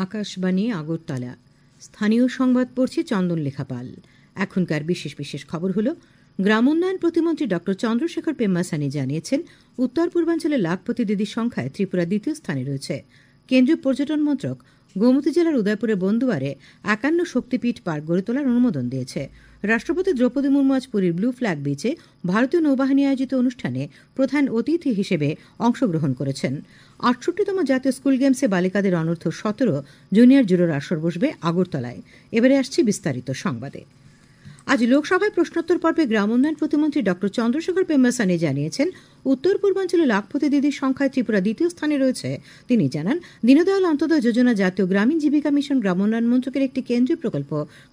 আকাশবাণী আগরতলা স্থানীয় সংবাদ পড়ছে চন্দন লেখাপাল। এখনকার বিশেষ বিশেষ খবর হলো, গ্রাম উন্নয়ন প্রতিমন্ত্রী ড চন্দ্রশেখর পেম্মাসানি জানিয়েছেন উত্তর পূর্বাঞ্চলে লাখপতি দিদির সংখ্যায় ত্রিপুরা দ্বিতীয় স্থানে রয়েছে। কেন্দ্রীয় পর্যটন মন্ত্রক গোমতী জেলার উদয়পুরের বন্দুয়ারে ৫১ শক্তিপীঠ পার্ক গড়ে তোলার অনুমোদন দিয়েছে। রাষ্ট্রপতি দ্রৌপদী মুর্মু আজ পুরীর ব্লু ফ্ল্যাগ বিচে ভারতীয় নৌবাহিনী আয়োজিত অনুষ্ঠানে প্রধান অতিথি হিসেবে অংশগ্রহণ করেছেন। ৬৮তম জাতীয় স্কুল গেমসে বালিকাদের অনূর্ধ্ব ১৭ জুনিয়র জুডোর আসর বসবে আগরতলায়। এবারে আসছে বিস্তারিত সংবাদে। আজ লোকসভায় প্রশ্নোত্তর পর্বে গ্রাম উন্নয়ন প্রতিমন্ত্রী ড চন্দ্রশেখর পেম্মাসানি জানিয়েছেন উত্তর পূর্বাঞ্চলে লাখপতি দিদির সংখ্যায় ত্রিপুরা দ্বিতীয় স্থানে রয়েছে। তিনি জানান, দীনদয়াল অন্তোদয় যোজনা জাতীয় গ্রামীণ জীবিকা মিশন গ্রাম উন্নয়ন মন্ত্রকের একটি কেন্দ্রীয় প্রকল্প।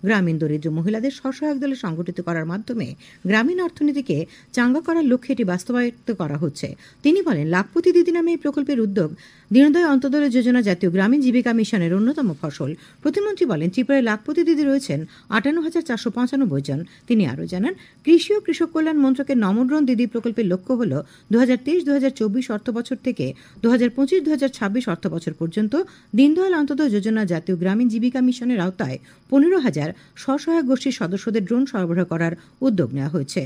গ্রামীণ দরিদ্র মহিলাদের স্বসহায়ক দলে সংগঠিত করার মাধ্যমে গ্রামীণ অর্থনীতিকে চাঙ্গা করার লক্ষ্যে এটি বাস্তবায়িত করা হচ্ছে। তিনি বলেন, লাখপতি দিদি নামে এই প্রকল্পের উদ্যোগ দীনদয়াল অন্তোদয় যোজনা জাতীয় গ্রামীণ জীবিকা মিশনের অন্যতম ফসল। প্রতিমন্ত্রী বলেন, ত্রিপুরায় লাখপতি দিদি রয়েছেন ৫৮,৪৯৫ জন। তিনি আরও জানান, কৃষি ও কৃষক কল্যাণ মন্ত্রকের নমোড্রোন দিদি প্রকল্পের লক্ষ্য হল ২০২৩-২০২৪ অর্থবছর থেকে ২০২৫-২০২৬ অর্থবছর পর্যন্ত দীনদয়াল অন্তোদয় যোজনা জাতীয় গ্রামীণ জীবিকা মিশনের আওতায় ১৫,০০০ স্বসহায়ক গোষ্ঠীর সদস্যদের ড্রোন সরবরাহ করার উদ্যোগ নেওয়া হয়েছে।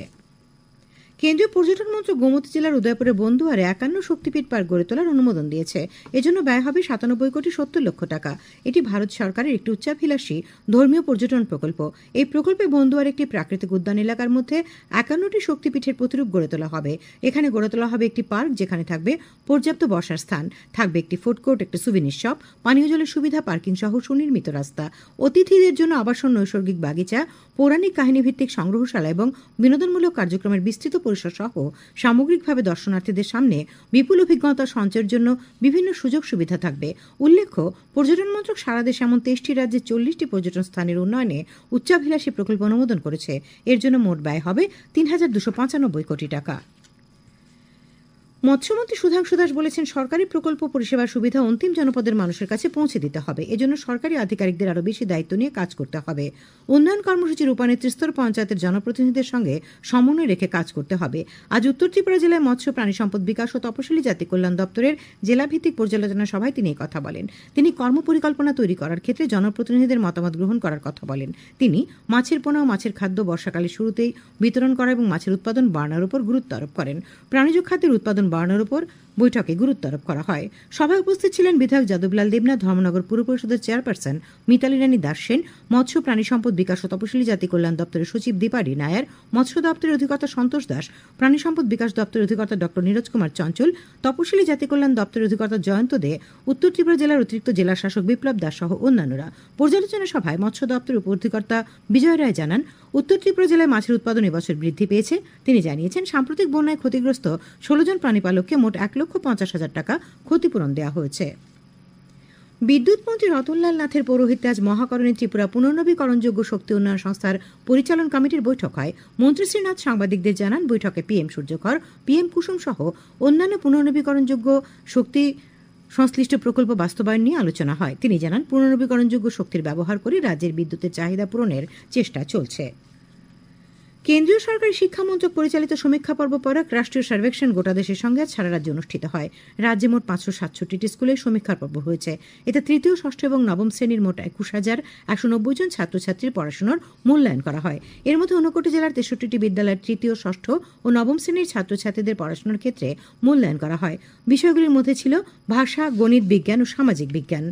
কেন্দ্রীয় পর্যটন মন্ত্রক গোমতী জেলার উদয়পুরের বন্দুয়ারে ৫১ শক্তিপীঠ পার্ক গড়ে তোলার অনুমোদন দিয়েছে। এজন্য ব্যয় হবে ৯৭,৭০,০০,০০০ টাকা। এটি ভারত সরকারের একটি উচ্চাভিলাষী ধর্মীয় পর্যটন প্রকল্প। এই প্রকল্পে বন্দুয়ার একটি প্রাকৃতিক উদ্যান এলাকার মধ্যে ৫১টি শক্তিপীঠের প্রতিরূপ গড়ে তোলা হবে। এখানে গড়ে তোলা হবে একটি পার্ক, যেখানে থাকবে পর্যাপ্ত বসার স্থান, থাকবে একটি ফুড কোর্ট, একটি সুভিনির শপ, পানীয় জলের সুবিধা, পার্কিং সহ সুনির্মিত রাস্তা। অতিথিদের জন্য আবাসন, নৈসর্গিক বাগিচা, পৌরাণিক কাহিনীভিত্তিক সংগ্রহশালা এবং বিনোদনমূলক কার্যক্রমের বিস্তৃত পরিসর সহ সামগ্রিকভাবে দর্শনার্থীদের সামনে বিপুল অভিজ্ঞতা সঞ্চয়ের জন্য বিভিন্ন সুযোগ সুবিধা থাকবে। উল্লেখ্য, পর্যটন মন্ত্রক সারা দেশে এমন ২৩টি রাজ্যে ৪০টি পর্যটন স্থানের উন্নয়নে উচ্চাভিলাষী প্রকল্প অনুমোদন করেছে। এর জন্য মোট ব্যয় হবে ৩,২৯৫ কোটি টাকা। মৎস্যমন্ত্রী সুধাংশু দাস বলেছেন, সরকারি প্রকল্প পরিষেবার সুবিধা অন্তিম জনপদের মানুষের কাছে পৌঁছে দিতে হবে। এজন্য সরকারি আধিকারিকদের আরও বেশি দায়িত্ব নিয়ে কাজ করতে হবে। উন্নয়ন কর্মসূচি রূপায়ণে ত্রিস্তর পঞ্চায়েতের জনপ্রতিনিধিদের সঙ্গে সমন্বয় রেখে কাজ করতে হবে। আজ উত্তর ত্রিপুরা জেলায় মৎস্য প্রাণী সম্পদ বিকাশ ও তপশিলি জাতি কল্যাণ দপ্তরের জেলাভিত্তিক পর্যালোচনা সভায় তিনি কথা বলেন। তিনি কর্মপরিকল্পনা তৈরি করার ক্ষেত্রে জনপ্রতিনিধিদের মতামত গ্রহণ করার কথা বলেন। তিনি মাছের পোনা ও মাছের খাদ্য বর্ষাকালের শুরুতেই বিতরণ করা এবং মাছের উৎপাদন বাড়ানোর উপর গুরুত্ব আরোপ করেন। প্রাণীজ খাদ্যের উৎপাদন বাড়ানোর উপর বৈঠকে গুরুত্ব আরোপ করা হয়। সভায় উপস্থিত ছিলেন বিধায়ক যাদবলাল দেবনাথ, ধর্মনগর পুর পরিষদের চেয়ারপারসন মিতালি রানী দাস সেন, মৎস্য প্রাণী সম্পদ বিকাশ ও তপশিলি জাতি কল্যাণ দপ্তরের সচিব দীপারি নায়ার, মৎস্য দপ্তরের অধিকর্তা সন্তোষ দাস, প্রাণী সম্পদ বিকাশ দপ্তরের অধিকর্তা ড নীরজ কুমার চঞ্চল, তপশিলি জাতি কল্যাণ দপ্তরের অধিকর্তা জয়ন্ত দে, উত্তর ত্রিপুরা জেলার অতিরিক্ত জেলা শাসক বিপ্লব দাস সহ অন্যান্যরা। পর্যালোচনা সভায় মৎস্য দপ্তরের উপ অধিকর্তা বিজয় রায় জানান, উত্তর ত্রিপুরা জেলায় মাছের উৎপাদন এবছর বৃদ্ধি পেয়েছে। তিনি জানিয়েছেন, সাম্প্রতিক বন্যায় ক্ষতিগ্রস্ত ১৬ জন প্রাণীপালককে মোট ১,৫০,০০০ টাকা ক্ষতিপূরণ দেওয়া হয়েছে। বিদ্যুৎ মন্ত্রী রতনলাল নাথের পৌরোহিত্যে আজ মহাকরণে ত্রিপুরা পুনর্নবীকরণযোগ্য শক্তি উন্নয়ন সংস্থার পরিচালন কমিটির বৈঠক হয়। মন্ত্রী শ্রীনাথ সাংবাদিকদের জানান, বৈঠকে পিএম সূর্যঘর, পিএম কুসুম সহ অন্যান্য পুনর্নবীকরণযোগ্য শক্তি সংশ্লিষ্ট প্রকল্প বাস্তবায়ন নিয়ে আলোচনা হয়। তিনি জানান, পুনর্নবীকরণযোগ্য শক্তির ব্যবহার করে রাজ্যের বিদ্যুতের চাহিদা পূরণের চেষ্টা চলছে। কেন্দ্রীয় সরকারি শিক্ষা মন্ত্রক পরিচালিত সমীক্ষা পর্ব পরাক রাষ্ট্রীয় সার্ভেক্ষণ গোটা দেশের সঙ্গে আজ সারা রাজ্যে অনুষ্ঠিত হয়। রাজ্যে মোট ৫৬৭টি স্কুলে সমীক্ষার পর্ব হয়েছে। এতে তৃতীয়, ষষ্ঠ এবং নবম শ্রেণীর মোট ২১,১৯০ জন ছাত্রছাত্রীর পড়াশোনার মূল্যায়ন করা হয়। এর মধ্যে ৬৯ জেলার ৬৩টি বিদ্যালয়ের তৃতীয়, ষষ্ঠ ও নবম শ্রেণীর ছাত্রছাত্রীদের পড়াশোনার ক্ষেত্রে মূল্যায়ন করা হয়। বিষয়গুলির মধ্যে ছিল ভাষা, গণিত, বিজ্ঞান ও সামাজিক বিজ্ঞান।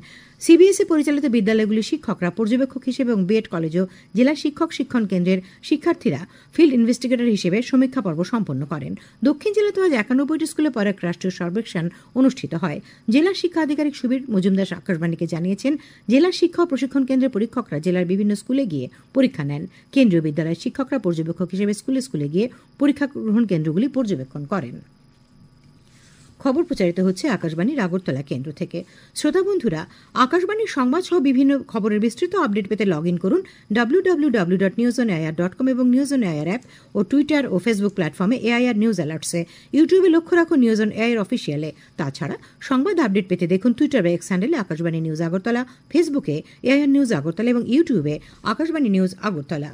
সিবিএসই পরিচালিত বিদ্যালয়গুলির শিক্ষকরা পর্যবেক্ষক হিসেবে এবং বিএড কলেজ ও জেলা শিক্ষক শিক্ষণ কেন্দ্রের শিক্ষার্থীরা ফিল্ড ইনভেস্টিগেটর হিসেবে সমীক্ষা পর্ব সম্পন্ন করেন। দক্ষিণ জেলাতে আজ ৯১টি স্কুলে পরাক রাষ্ট্রীয় সার্ভেক্ষণ অনুষ্ঠিত হয়। জেলা শিক্ষা আধিকারিক সুবীর মজুমদার আকাশবাণীকে জানিয়েছেন, জেলা শিক্ষা ও প্রশিক্ষণ কেন্দ্রের পরীক্ষকরা জেলার বিভিন্ন স্কুলে গিয়ে পরীক্ষা নেন। কেন্দ্রীয় বিদ্যালয়ের শিক্ষকরা পর্যবেক্ষক হিসেবে স্কুলে স্কুলে গিয়ে পরীক্ষা গ্রহণ কেন্দ্রগুলি পর্যবেক্ষণ করেন। খবর প্রচারিত হচ্ছে আকাশবাণীর আগরতলা কেন্দ্র থেকে। শ্রোতা বন্ধুরা, আকাশবাণীর সংবাদ সহ বিভিন্ন খবরের বিস্তৃত আপডেট পেতে লগ ইন করুন www.newsonair.com এবং নিউজ অন এআইআর অ্যাপ ও টুইটার ও ফেসবুক প্ল্যাটফর্মে এআইআর নিউজ অ্যালার্টসে। ইউটিউবে লক্ষ্য রাখুন নিউজ অন এআইআর অফিসিয়ালে। তাছাড়া সংবাদ আপডেট পেতে দেখুন টুইটারে এক্স হ্যান্ডেলে আকাশবাণী নিউজ আগরতলা, ফেসবুকে এআইআর নিউজ আগরতলা এবং ইউটিউবে আকাশবাণী নিউজ আগরতলা।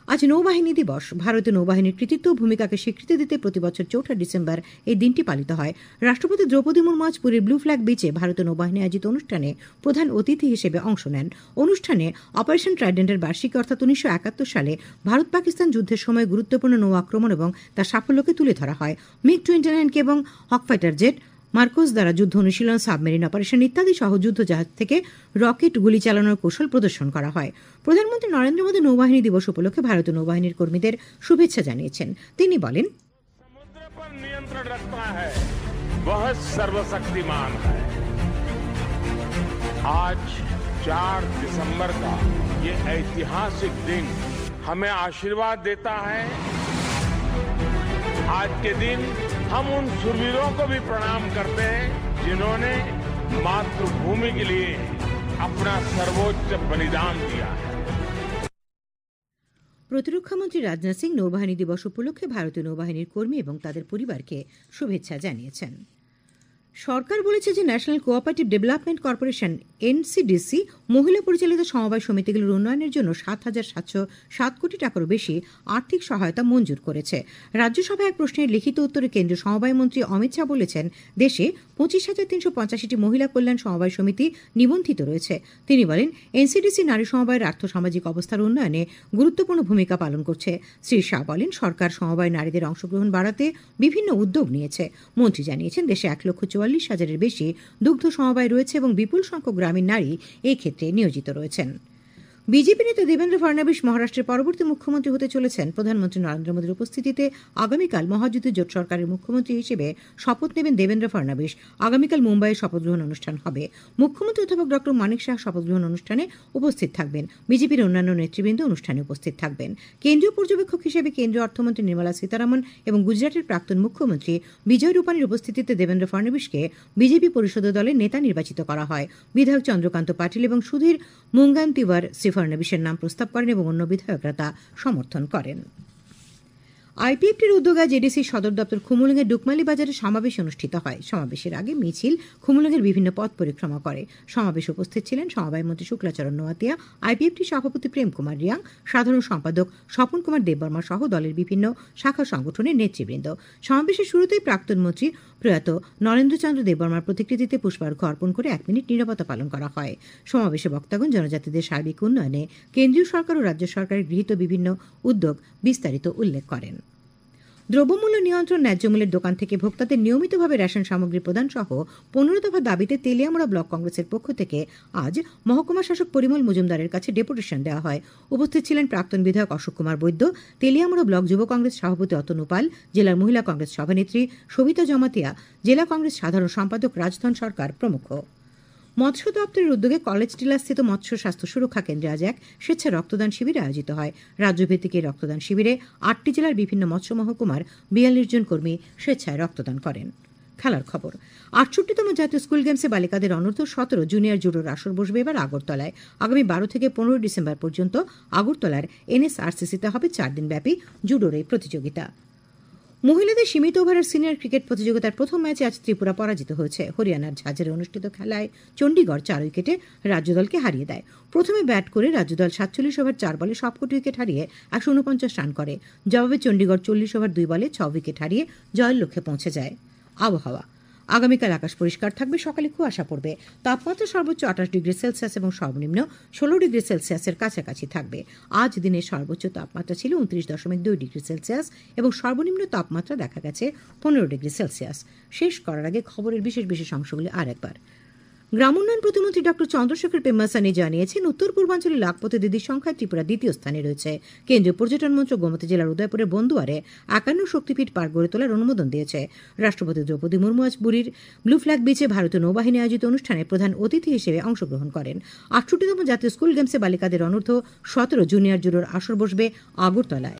আজ নৌবাহিনী দিবস। ভারতীয় নৌবাহিনীর কৃতিত্ব ও ভূমিকাকে স্বীকৃতি দিতে প্রতিবছর ৪ ডিসেম্বর এই দিনটি পালিত হয়। রাষ্ট্রপতি দ্রৌপদী মুর্মু আজ পুরীর ব্লু ফ্ল্যাগ বিচে ভারতীয় নৌবাহিনী আয়োজিত অনুষ্ঠানে প্রধান অতিথি হিসেবে অংশ নেন। অনুষ্ঠানে অপারেশন ট্রাইডেন্টের বার্ষিকী অর্থাৎ ১৯৭১ সালে ভারত পাকিস্তান যুদ্ধের সময় গুরুত্বপূর্ণ নৌ আক্রমণ এবং তার সাফল্যকে তুলে ধরা হয়। MiG-29 এবং হক ফাইটার জেট, মার্কোস দ্বারা যুদ্ধ অনুশীলন, সাবমেরিন অপারেশন ইত্যাদি সহ যুদ্ধ জাহাজ থেকে রকেট গুলি চালানোর কৌশল প্রদর্শন করা হয়। প্রধানমন্ত্রী নরেন্দ্র মোদী নৌবাহিনী দিবস উপলক্ষে ভারতীয় নৌবাহিনীর কর্মীদের শুভেচ্ছা জানিয়েছেন। তিনি বলেন, समुद्र पर नियंत्रण रखता है वह सर्वशक्तिमान है। आज 4 दिसंबर का ये ऐतिहासिक दिन हमें आशीर्वाद देता है। आज के दिन हम उन शूरवीरों को भी प्रणाम करते हैं जिन्होंने मातृभूमि के लिए अपना सर्वोच्च बलिदान दिया है। প্রতিরক্ষামন্ত্রী রাজনাথ সিং নৌবাহিনী দিবস উপলক্ষে ভারতীয় নৌবাহিনীর কর্মী এবং তাদের পরিবারকে শুভেচ্ছা জানিয়েছেন। সরকার বলেছে যে national cooperative development corporation NCDC মহিলা পরিচালিত সমবায় সমিতিগুলোর উন্নয়নের জন্য ৭,৭০৭ কোটি টাকারও বেশি আর্থিক সহায়তা মঞ্জুর করেছে। রাজ্যসভায় এক প্রশ্নের লিখিত উত্তরে কেন্দ্রীয় সমবায় মন্ত্রী অমিত শাহ বলেছেন, দেশে ২৫,৩৮৫টি মহিলা কল্যাণ সমবায় সমিতি নিবন্ধিত রয়েছে। তিনি বলেন, এনসিডিসি নারী সমবায়ের আর্থসামাজিক অবস্থার উন্নয়নে গুরুত্বপূর্ণ ভূমিকা পালন করছে। শ্রী শাহ বলেন, সরকার সমবায় নারীদের অংশগ্রহণ বাড়াতে বিভিন্ন উদ্যোগ নিয়েছে। মন্ত্রী জানিয়েছেন, দেশে ১,৪৪,০০০-এর বেশি দুগ্ধ সমবায় রয়েছে এবং বিপুল সংখ্যক গ্রামীণ নারী এই ক্ষেত্রে নিয়োজিত রয়েছেন। বিজেপি নেতা দেবেন্দ্র ফডনবিস মহারাষ্ট্রের পরবর্তী মুখ্যমন্ত্রী হতে চলেছেন। প্রধানমন্ত্রী নরেন্দ্র মোদীর উপস্থিতিতে আগামীকাল মহাযুতি জোট সরকারের মুখ্যমন্ত্রী হিসেবে শপথ নেবেন দেবেন্দ্র ফডনবিস। আগামীকাল মুম্বাইয়ে শপথ গ্রহণ অনুষ্ঠান হবে। মুখ্যমন্ত্রী অধ্যাপক ড মানিক শাহ শপথ গ্রহণ অনুষ্ঠানে উপস্থিত থাকবেন। বিজেপির অন্যান্য নেতৃবৃন্দ অনুষ্ঠানে উপস্থিত থাকবেন। কেন্দ্রীয় পর্যবেক্ষক হিসেবে কেন্দ্রীয় অর্থমন্ত্রী নির্মলা সীতারামন এবং গুজরাটের প্রাক্তন মুখ্যমন্ত্রী বিজয় রূপানীর উপস্থিতিতে দেবেন্দ্র ফডনবিসকে বিজেপি পরিষদীয় দলের নেতা নির্বাচিত করা হয়। বিধায়ক চন্দ্রকান্ত পাটিল এবং সুধীর মুঙ্গান্তিওয়ার শ্রী ফডনবিসের নাম প্রস্তাব করেন এবং অন্য বিধায়করা তা সমর্থন করেন। আইপিএফটির উদ্যোগে জেডিসি সদর দপ্তর খুমুলুঙের ডুকমালি বাজারে সমাবেশ অনুষ্ঠিত হয়। সমাবেশের আগে মিছিল খুমুলুঙের বিভিন্ন পথ পরিক্রমা করে। সমাবেশে উপস্থিত ছিলেন সমবায় মন্ত্রী শুক্লাচরণ নোয়াতিয়া, আইপিএফটি সভাপতি প্রেম কুমার রিয়াং, সাধারণ সম্পাদক স্বপন কুমার দেববর্মা সহ দলের বিভিন্ন শাখা সংগঠনের নেতৃবৃন্দ। সমাবেশের শুরুতেই প্রাক্তন মন্ত্রী প্রয়াত নরেন্দ্রচন্দ্র দেববর্মার প্রতিকৃতিতে পুষ্পার্ঘ অর্পণ করে ১ মিনিট নীরবতা পালন করা হয়। সমাবেশে বক্তাগণ জনজাতিদের সার্বিক উন্নয়নে কেন্দ্রীয় সরকার ও রাজ্য সরকারের গৃহীত বিভিন্ন উদ্যোগ বিস্তারিত উল্লেখ করেন। দ্রব্যমূল্য নিয়ন্ত্রণ, ন্যায্য মূল্যের দোকান থেকে ভোক্তাদের নিয়মিতভাবে রেশন সামগ্রী প্রদান সহ ১৫ দফা দাবিতে তেলিয়ামুড়া ব্লক কংগ্রেসের পক্ষ থেকে আজ মহকুমা শাসক পরিমল মজুমদারের কাছে ডেপুটেশন দেওয়া হয়। উপস্থিত ছিলেন প্রাক্তন বিধায়ক অশোক কুমার বৈদ্য, তেলিয়ামুড়া ব্লক যুব কংগ্রেস সভাপতি অতনু পাল, জেলার মহিলা কংগ্রেস সভানেত্রী সবিতা জমাতিয়া, জেলা কংগ্রেস সাধারণ সম্পাদক রাজধন সরকার প্রমুখ। মৎস্য দপ্তরের উদ্যোগে কলেজ টিলাস্থিত মৎস্য স্বাস্থ্য সুরক্ষা কেন্দ্রে আজ এক স্বেচ্ছা রক্তদান শিবির আয়োজিত হয়। রাজ্যভিত্তিক এই রক্তদান শিবিরে ৮টি জেলার বিভিন্ন মৎস্য মহকুমার ৪২ জন কর্মী স্বেচ্ছায় রক্তদান করেন। খেলার খবর। ৬৮তম জাতীয় স্কুল গেমসে বালিকাদের অনূর্ধ্ব-১৭ জুনিয়র জুডোর আসর বসবে এবার আগরতলায়। আগামী ১২ থেকে ১৫ ডিসেম্বর পর্যন্ত আগরতলার এনএসআরসিসিতে হবে ৪ দিনব্যাপী জুডোর এই প্রতিযোগিতা। মহিলাদের সীমিত ওভারের সিনিয়র ক্রিকেট প্রতিযোগিতার প্রথম ম্যাচে আজ ত্রিপুরা পরাজিত হয়েছে। হরিয়ানার ঝাঁঝরে অনুষ্ঠিত খেলায় চণ্ডীগড় ৪ উইকেটে রাজ্যদলকে হারিয়ে দেয়। প্রথমে ব্যাট করে রাজ্যদল ৪৭ ওভার ৪ বলে সবকটি উইকেট হারিয়ে ১৪৯ রান করে। জবাবে চণ্ডীগড় ৪০ ওভার ২ বলে ৬ উইকেট হারিয়ে জয়ের লক্ষ্যে পৌঁছে যায়। আবহাওয়া। আগামীকাল আকাশ পরিষ্কার থাকবে, সকালে কুয়াশা পড়বে। তাপমাত্রা সর্বোচ্চ ২৮ ডিগ্রি সেলসিয়াস এবং সর্বনিম্ন ১৬ ডিগ্রি সেলসিয়াসের কাছাকাছি থাকবে। আজ দিনের সর্বোচ্চ তাপমাত্রা ছিল ২৯.২ ডিগ্রি সেলসিয়াস এবং সর্বনিম্ন তাপমাত্রা দেখা গেছে ১৫ ডিগ্রি সেলসিয়াস। শেষ করার আগে খবরের বিশেষ বিশেষ অংশগুলি আরেকবার। গ্রামোন্নয়ন প্রতিমন্ত্রী ড চন্দ্রশেখর পেম্মাসানি জানিয়েছেন, উত্তর পূর্বাঞ্চলে লাখপতি দিদির সংখ্যায় ত্রিপুরা দ্বিতীয় স্থানে রয়েছে। কেন্দ্রীয় পর্যটন মন্ত্রক গোমতী জেলার উদয়পুরের বন্দুয়ারে ৫১ শক্তিপীঠ পার্ক গড়ে তোলার অনুমোদন দিয়েছে। রাষ্ট্রপতি দ্রৌপদী মুর্মু আজ পুরীর ব্লু ফ্ল্যাগ বিচে ভারতীয় নৌবাহিনী আয়োজিত অনুষ্ঠানে প্রধান অতিথি হিসেবে অংশগ্রহণ করেন। ৬৮তম জাতীয় স্কুল গেমসে বালিকাদের অনূর্ধ্ব-১৭ জুনিয়র জুডোর আসর বসবে আগরতলায়।